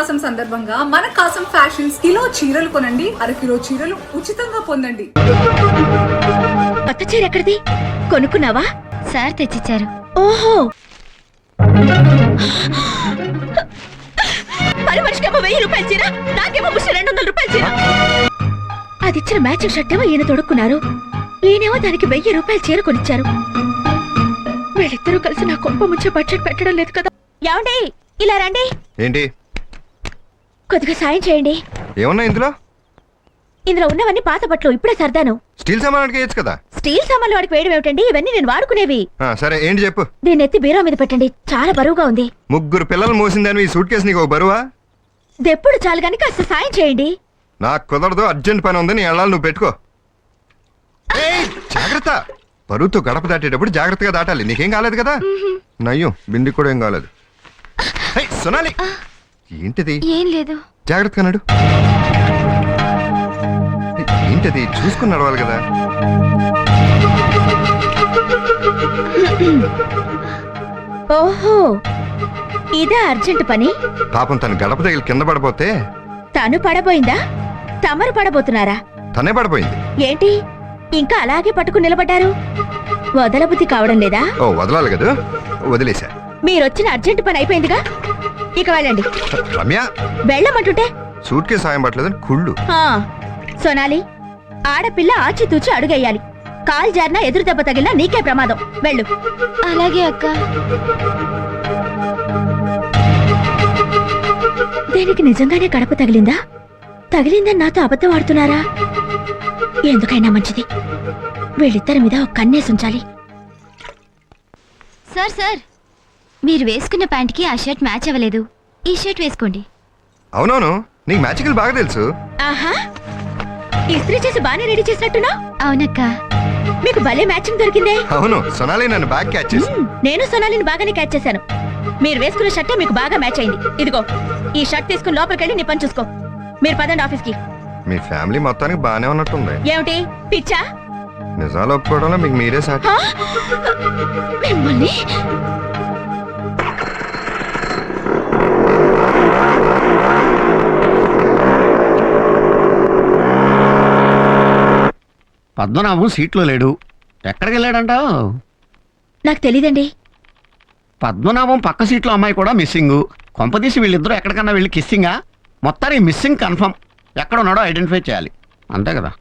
మాసం సందర్భంగా మన కాసం ఫ్యాషన్స్ కిలో చీరలు కొనండి, అరకిలో చీరలు ఉచితంగా పొందండి. కొత్త చీర ఎక్కడిది? కొనుక్కున్నావా? సార్ తెచ్చిచ్చారు. ఓహో, పని మనిషికేమో 1000 రూపాయల చీర, నాకేమో 200 రూపాయల చీర. అది ఇచ్చిన మ్యాచింగ్ షర్ట్ ఏమో ఈయన తొడుక్కున్నారు, ఈయనేమో దానికి 1000 రూపాయల చీర కొనిచ్చారు. వీళ్ళిద్దరూ కలిసి నా కొంప ముంచే బడ్జెట్ పెట్టడం లేదు కదా. ఏమండి, ఇలా రండి. ఏంటి? కొద్దిగా సాయం చేయండి. ఏమన్నా ఇందులో? ఇందులో ఉన్నవన్నీ పాత బట్టలు, ఇప్పుడే సర్దాను. స్టీల్ సామాన్ వేయచ్చు కదా. స్టీల్ సామాన్లు వాడికి వేయడం ఏమిటండి? ఇవన్నీ నేను వాడుకునేవి. సరే, ఏంటి చెప్పు. దీన్ని ఎత్తి బీరో మీద పెట్టండి, చాలా బరువుగా ఉంది. 3 పిల్లలు మోసిందని ఈ సూట్ కేసు నీకు ఒక బరువా? దెప్పుడు చాలు గాని కాస్త సాయం చేయండి. నాకు కుదరదు, అర్జెంట్ పని ఉంది, నీ వెళ్ళాలి, నువ్వు పెట్టుకో. జాగ్రత్త, బరువుతో గడప దాటేటప్పుడు జాగ్రత్తగా దాటాలి. నీకేం కాలేదు కదా? నయ్యం, బింది కూడా ఏం కాలేదు. సొనాలి, ఏంటిది? ఏం లేదు. జాగ్రత్తగా నడు. ఏంటది? చూసుకుని నడవాలి కదా. ఓహో, ఇదే అర్జెంట్ పని. పాపం తను గడప దగ్గర కింద పడిపోతే. తను పడబోయిందా? తమరు పడబోతున్నారా? తనే పడిపోయింది. ఏంటి ఇంకా అలాగే పట్టుకుని నిలబడ్డారు? వదలబుద్ధి కావడం లేదా? ఓ, వదలాలి కదా, వదిలేశా. మీరొచ్చిన అర్జెంట్ పని అయిపోయిందిగా, ఇక వెళ్ళండి. రమ్య, వెళ్ళమంటుంటే సూట్ కేసు సాయం పట్టలేదని కుళ్ళు. సోనాలి, ఆడపిల్ల ఆచితూచి అడుగేయాలి. కాలు జారినా ఎదురు దెబ్బ తగిలినా నీకే ప్రమాదం. వెళ్ళు. అలాగే అక్క. దీనికి నిజంగానే కడప తగిలిందా? తగిలిందని నాతో అబద్ధం ఆడుతున్నారా? ఎందుకైనా మంచిది, వీళ్ళిద్దరి మీద ఒక కన్నేసి ఉంచాలి. సార్ సార్, మీరు వేసుకున్న ప్యాంట్కి ఆ షర్ట్ మ్యాచ్ అవ్వలేదు, ఈ షర్ట్ వేసుకోండి. అవునవును, నీకు మ్యాజికల్ బాగా తెలుసు. ఆహా, ఇస్త్రీ చేసి బానే రెడీ చేసినట్టున్నా. అవునక్క. మీకు భలే మ్యాచింగ్ దొరికిందే. అవును, సొనాలి నన్ను బాగా క్యాచ్ చేసి. నేను సొనాలిని బాగానే క్యాచ్ చేశాను. మీరు వేసుకున్న షర్టే మీకు బాగా మ్యాచ్ అయింది. ఇదిగో, ఈ షర్ట్ తీసుకుని లోపలికి వెళ్ళి నీ పని చూసుకో. మీరు పదండి ఆఫీస్కి. మీ ఫ్యామిలీ మొత్తానికి బానే ఉన్నట్టుంది. ఏమిటి పిచ్చా? నిజాలు ఒప్పుకోవడంలో మీకు మీరే సాటి. మిమ్మల్ని పద్మనాభం సీట్లో లేడు, ఎక్కడికి వెళ్ళాడంటావు? నాకు తెలీదండి. పద్మనాభం పక్క సీట్లో అమ్మాయి కూడా మిస్సింగ్. కొంపదీసి వీళ్ళిద్దరూ ఎక్కడికన్నా వెళ్ళి కిస్సింగా? మొత్తానికి మిస్సింగ్ కన్ఫర్మ్. ఎక్కడ ఉన్నాడో ఐడెంటిఫై చేయాలి, అంతే కదా.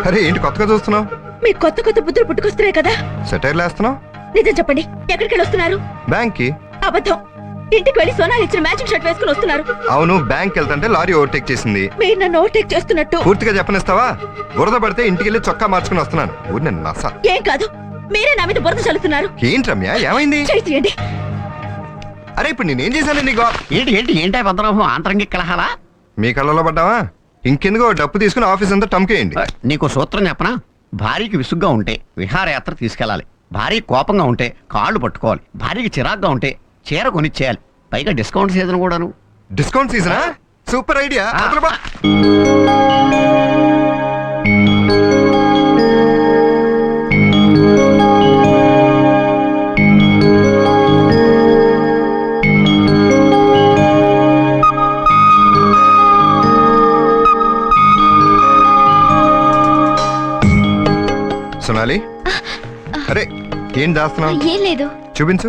అరే, ఏంటి కొత్తగా చూస్తున్నావు? మీకు కొత్త కొత్త బుద్ధులు పుట్టుకొస్తున్నాయి కదా. సెటైర్లు వేస్తున్నావు? నిజం చెప్పండి, ఎక్కడికి వెళ్ళి వస్తున్నారు? బ్యాంక్ కి. అబద్ధం. ఇంటికి వెళ్ళి సోనాలి ఇచ్చిన మ్యాచింగ్ షర్ట్ వేసుకుని వస్తున్నారు. అవును, బ్యాంక్ వెళ్తుంటే లారీ ఓవర్టేక్ చేసింది. మీరు నన్ను ఓవర్టేక్ చేస్తున్నట్టు. పూర్తిగా చెప్పనిస్తావా? బురద పడితే ఇంటికి వెళ్ళి చొక్కా మార్చుకుని వస్తున్నాను. ఊరిని నస. ఏం కాదు, మీరే నా మీద బురద చల్లుతున్నారు. ఏంటి రమ్య, ఏమైంది? చేయండి. అరే, ఇప్పుడు నేనేం చేశాను నీకు? ఏంటి ఏంటి ఏంటి పద్మనాభం, ఆంతరంగిక కలహాలా? మీ కళ్ళలో పడ్డావా? ఇంకెందుకో డప్పు తీసుకుని ఆఫీస్ అంతా టమ్కేయండి. నీకు సూత్రం చెప్పనా? భార్యకి విసుగ్గా ఉంటే విహారయాత్ర తీసుకెళ్ళాలి. భార్య కోపంగా ఉంటే కాళ్ళు పట్టుకోవాలి. భార్యకి చిరాగ్గా ఉంటే చీర కొనిచ్చేయాలి. పైగా డిస్కౌంట్ సీజన్ కూడాను. డిస్కౌంట్ సీజనా? Super idea. సొనాలి, అరే ఏం దాస్తున్నావు? ఏం లేదు. చూపించు.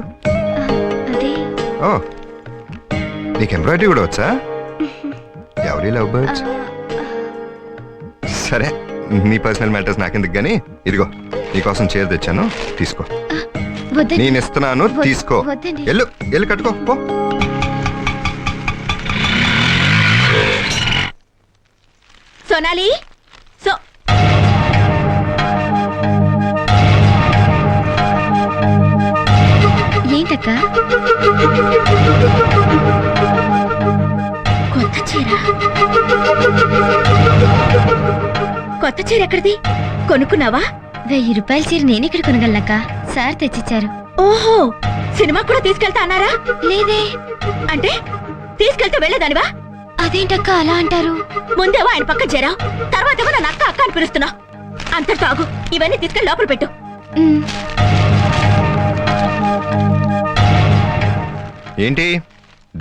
అదే. ఓ, నీకు ఎంబ్రాయిడరీ కూడా వచ్చా? ఎవరి లవ్ బర్డ్స్? సరే, నీ పర్సనల్ మ్యాటర్స్ నాకెందుకు గానీ, ఇదిగో నీకోసం చీర తెచ్చాను, తీసుకో. నేను ఇస్తున్నాను, తీసుకో. ఎల్లు ఎల్లు, కట్టుకో పో. సోనాలి, ఏంటక్క? కొత్త చీర. కొత్త చీర ఎక్కడిది? కొనుక్కున్నావా? 1000 రూపాయల చీర నేనెక్కడ కొనగలనక్క, సార్ తెచ్చిచ్చారు. ఓహో, సినిమా కూడా తీసుకెళ్తా అన్నారా? లేదే. అంటే తీసుకెళ్తే వెళ్ళేదానివా? అదేంటక్క అలా అంటారు? ముందేమో ఆయన పక్క చేరా, తర్వాత ఏమో నన్ను అక్క అక్క అని పిలుస్తున్నా. అంతటితో ఆగు. ఇవన్నీ తీసుకెళ్ళి లోపల పెట్టు. ఉమ్, ఏంటి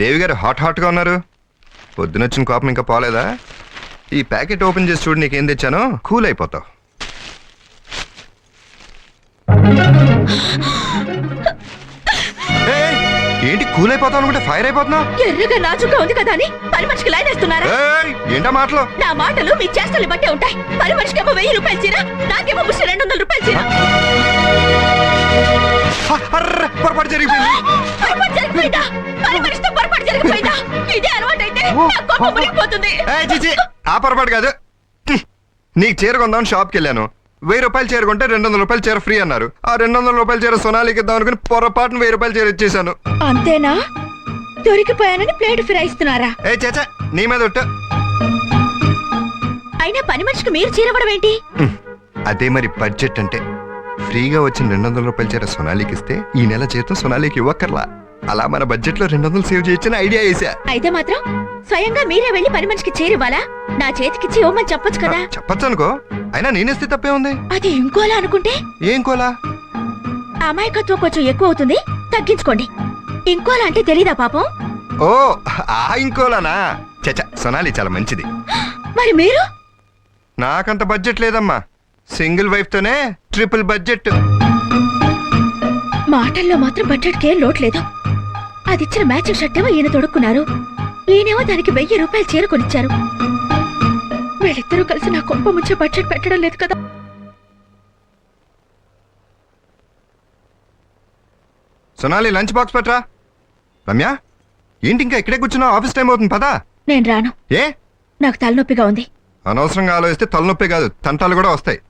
దేవి గారు హాట్ గా ఉన్నారు? పొద్దునొచ్చిన కోపం ఇంకా పోలేదా? ఈ ప్యాకెట్ ఓపెన్ చేసి చూడు, నీకేం తెచ్చానో కూల్ అయిపోతావు. ఏయ్, ఏంటి కూల్ అయిపోతావు అనుకుంటే ఫైర్ అయిపోతున్నావు? ఎర్రగా నాజుగా ఉంది కదా అని పని మనిషికి లైన్ వేస్తున్నారా? ఏయ్, ఏంటా మాటలు? నా మాటలు మీ చేష్టలు బట్టే ఉంటాయి. పని మనిషికేమో 1000 రూపాయలు చీర, నాకేమో 200 రూపాయలు చీర. పొరపాటు జరిగిపోయింది. పొరపాటు జరిగిపోయిందా? పని మనిషితో పొరపాటు జరిగిపోయిందా? ఇదే అలవాటైతే నా కోపం మునిగిపోతుంది. ఏయ్, చీచీ, ఆ పొరపాటు కాదు. నీకు చీర కొందామని షాప్కి వెళ్ళాను. 1000 రూపాయలు చీర కొంటే 200 రూపాయలు చీర ఫ్రీ అన్నారు. ఆ 200 రూపాయల చీర సొనాలికి ఇద్దాం అనుకుని పొరపాటున 1000 రూపాయలు చీర ఇచ్చేసాను. అంతేనా? దొరికిపోయానని ప్లేట్ ఫిరాయిస్తున్నారా? ఏ చేచా, నీ మీద ఒట్టు. అయినా పని మనిషికి మీరు చీర ఇవ్వడం ఏంటి? అదే మరి బడ్జెట్ అంటే. ఫ్రీగా వచ్చిన 200 రూపాయల చీర సొనాలికి ఇస్తే ఈ నెల జీతం సొనాలికి ఇవ్వక్కర్లా. అలా మన బడ్జెట్ లో 200 సేవ్ చేయొచ్చని ఐడియా వేసా. అయితే మాత్రం స్వయంగా మీరే వెళ్ళి పని మనిషికి చీర ఇవ్వాలా? నా చేతికిచ్చి ఇవ్వమని చెప్పొచ్చు కదా. చెప్పచ్చు అనుకో, అయినా నేనేస్తే తప్పే ఉంది. అది ఇంకోలా అనుకుంటే ఏం కోలా? అమాయకత్వం కొంచెం ఎక్కువ అవుతుంది, తగ్గించుకోండి. ఇంకోలా అంటే తెలీదా పాపం? ఓ, ఆ ఇంకోలానా? చచ్చా, సొనాలి చాలా మంచిది. మరి మీరు? నాకంత బడ్జెట్ లేదమ్మా. సింగిల్ వైఫ్ తోనే ట్రిపుల్ బడ్జెట్. మాటల్లో మాత్రం బడ్జెట్ కే లోటు లేదు. అది ఇచ్చిన మ్యాచింగ్ షర్ట్ ఏమో ఈయన తొడుక్కున్నారు, ఈయనేమో దానికి 1000 రూపాయలు చీర కొనిచ్చారు. వీళ్ళిద్దరూ కలిసి నా కొంప ముంచే బడ్జెట్ పెట్టడం లేదు కదా. సొనాలి, లంచ్ బాక్స్ పట్రా. రమ్య, ఏంటి ఇంకా ఇక్కడే కూర్చున్నావు? ఆఫీస్ టైం అవుతుంది, పదా. నేను రాను, ఏ? నాకు తలనొప్పిగా ఉంది. అనవసరంగా ఆలోచిస్తే తలనొప్పి కాదు, తంటాలు కూడా వస్తాయి.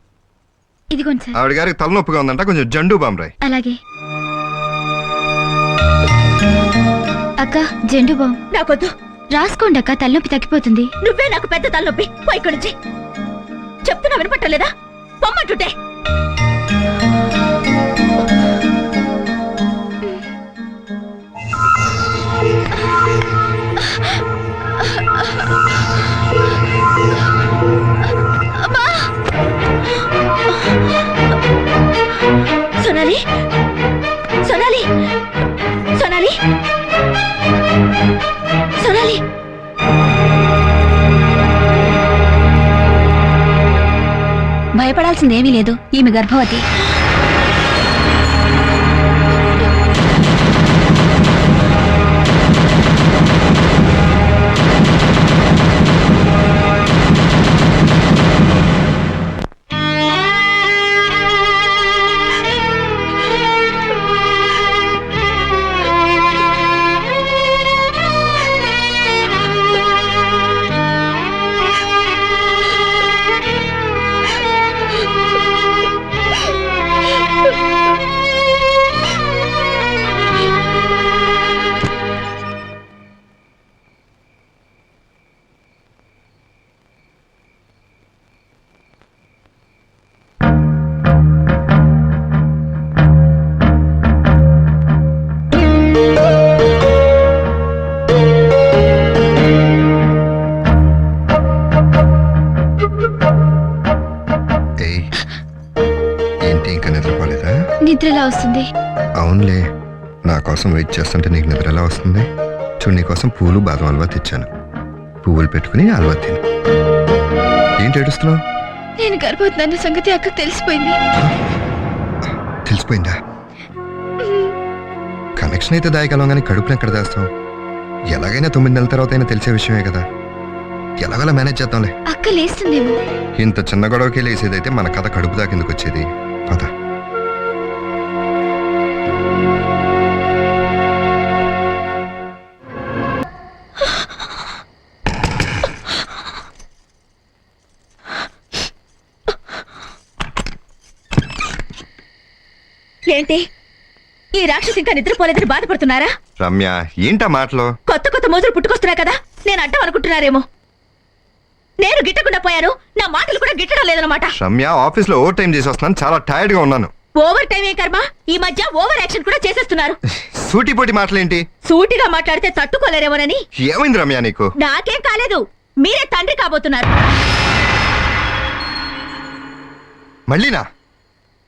ఇదిగోండి సార్. ఆవిడ గారికి తలనొప్పిగా ఉందంట, కొంచెం జండు బామ్ రాయ్. అలాగే. అక్క జెండు బామ్ నాకొద్దు. రాసుకోండి అక్క, తలనొప్పి తగ్గిపోతుంది. నువ్వే నాకు పెద్ద తలనొప్పి. పో ఇక్కడి నుంచి. చెప్తున్నా వినపట్టలేదా? పొమ్మంటుంటే. సోనాలి, సోనాలి, సోనాలి, సోనాలి. భయపడాల్సిందేమీ లేదు, ఈమె గర్భవతి. ఏంటి ఇంకా నిద్రపోలేదా? నిద్ర ఎలా వస్తుంది? అవునులే, నా కోసం వెయిట్ చేస్తుంటే నీకు నిద్ర ఎలా వస్తుంది? చూడు, నీ కోసం పూలు బాదం హల్వా తెచ్చాను. పువ్వులు పెట్టుకుని హల్వా తిను. ఏంటి ఏడుస్తున్నావు? నేను గర్భవతి అన్న సంగతి అక్కకు తెలిసిపోయింది. తెలిసిపోయిందా? కనెక్షన్ అయితే దాయగలం, కానీ కడుపుని ఎక్కడ దాస్తాం? ఎలాగైనా 9 నెలల తర్వాత అయినా తెలిసే విషయమే కదా. ఎలాగోలా మేనేజ్ చేద్దాంలే. అక్క లేస్తుందేమో. ఇంత చిన్న గొడవకి లేసేదైతే మన కథ కడుపు దాకెందుకు వచ్చేది? పద. ఏంటి ఈ రాక్షసి ఇంకా నిద్రపోలేదని బాధపడుతున్నారా? రమ్య, ఏంటా మాటలు? కొత్త కొత్త మోజులు పుట్టుకొస్తున్నాయి కదా, నేను అడ్డం అనుకుంటున్నారేమో. నేను గిట్టకుండా పోయాను, నా మాటలు కూడా గిట్టడం లేదనమాట. రమ్య, ఆఫీస్ లో ఓవర్ టైం చేసి వస్తున్నాను, చాలా టైర్డ్ గా ఉన్నాను. ఓవర్ టైం ఏ కర్మ, ఈ మధ్య ఓవర్ యాక్షన్ కూడా చేసేస్తున్నారు. సూటిపోటి మాటలేంటి? సూటిగా మాట్లాడితే తట్టుకోలేరేమోనని. ఏమైంది రమ్య నీకు? నాకేం కాలేదు, మీరే తండ్రి కాబోతున్నారు. మళ్ళీనా?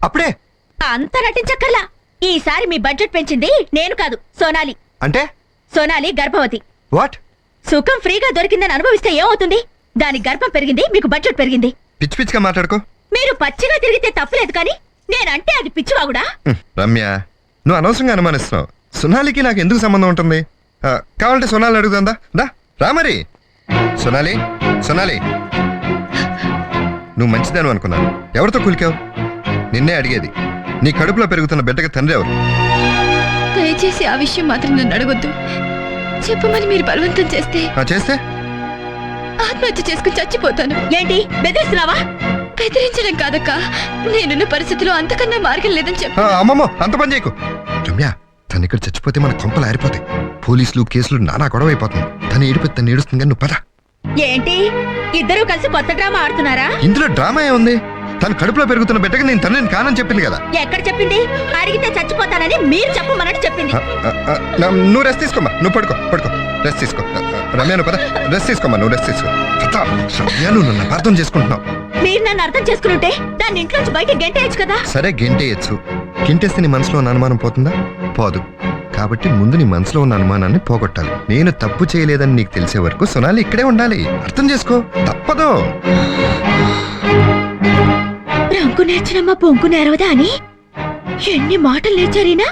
అప్పుడే? అంత నటించక్కర్లా. ఈసారి మీ బడ్జెట్ పెంచింది నేను కాదు, సోనాలి. అంటే సోనాలి గర్భవతి. వాట్? సుఖం ఫ్రీగా దొరికిందని అనుభవిస్తే ఏమవుతుంది? దాని గర్భం పెరిగింది, మీకు బడ్జెట్ పెరిగింది. పిచ్చి పిచ్చిగా మాట్లాడుకో. మీరు పచ్చిగా తిరిగితే తప్పులేదు, కానీ నేనంటే అది పిచ్చివాగుడా? రమ్య, నువ్వు అనవసరంగా అనుమానిస్తున్నావు. సొనాలికి నాకు ఎందుకు సంబంధం ఉంటుంది? కావాలంటే సొనాలి అడుగుతుందా? రా మరి. సొనాలి, సొనాలి, నువ్వు మంచిదాను అనుకున్నాను. ఎవరితో కులికావు? నిన్నే అడిగేది. నీ కడుపులో పెరుగుతున్న బిడ్డకి తండ్రి ఎవరు? దయచేసి ఆ విషయం మాత్రం నన్ను అడగొద్దు. చెప్పమని మీరు బలవంతం చేస్తే చేస్తే ఆత్మహత్య చేసుకుని చచ్చిపోతాను. ఏంటి బెదిరిస్తున్నావా? బెదిరించడం కాదక్క, నేనున్న పరిస్థితిలో అంతకన్నా మార్గం లేదని చెప్పు. అమ్మమ్మో, అంత పని చేయకు. రమ్య, తను ఇక్కడ చచ్చిపోతే మన కొంపలు ఆరిపోతాయి. పోలీసులు కేసులు నానా గొడవ అయిపోతుంది. తను ఏడిపోతే తను ఏడుస్తుంది, కానీ నువ్వు పద. ఏంటి ఇద్దరూ కలిసి కొత్త డ్రామా ఆడుతున్నారా? ఇందులో డ్రామా ఏముంది? తను కడుపులో పెరుగుతున్న బిడ్డకి నేను తండ్రిని కానని చెప్పింది కదా. ఎక్కడ చెప్పింది? అడిగితే చచ్చిపోతానని మీరు చెప్పమన్నట్టు చెప్పింది. నువ్వు రెస్ట్ తీసుకోమ్మా. నువ్వు పడుకో, పడుకో, రెస్ట్ తీసుకో. రమ్య, నువ్వు పద, రెస్ట్ తీసుకోమ్మా. నువ్వు రెస్ట్ తీసుకో. రమ్య, నువ్వు నన్ను అర్థం చేసుకుంటున్నావు. మీరు నన్ను అర్థం చేసుకుంటే దాన్ని ఇంట్లోంచి బయట గెంటేయచ్చు కదా. సరే, గెంటేయచ్చు. గింటేస్తే నీ మనసులో ఉన్న అనుమానం పోతుందా? పోదు. కాబట్టి ముందు నీ మనసులో ఉన్న అనుమానాన్ని పోగొట్టాలి. నేను తప్పు చేయలేదని నీకు తెలిసే వరకు సొనాలి ఇక్కడే ఉండాలి. అర్థం చేసుకో, తప్పదు. రంకు నేర్చినమ్మా పొంకు నేరవదా అని ఎన్ని మాటలు నేర్చారీనా?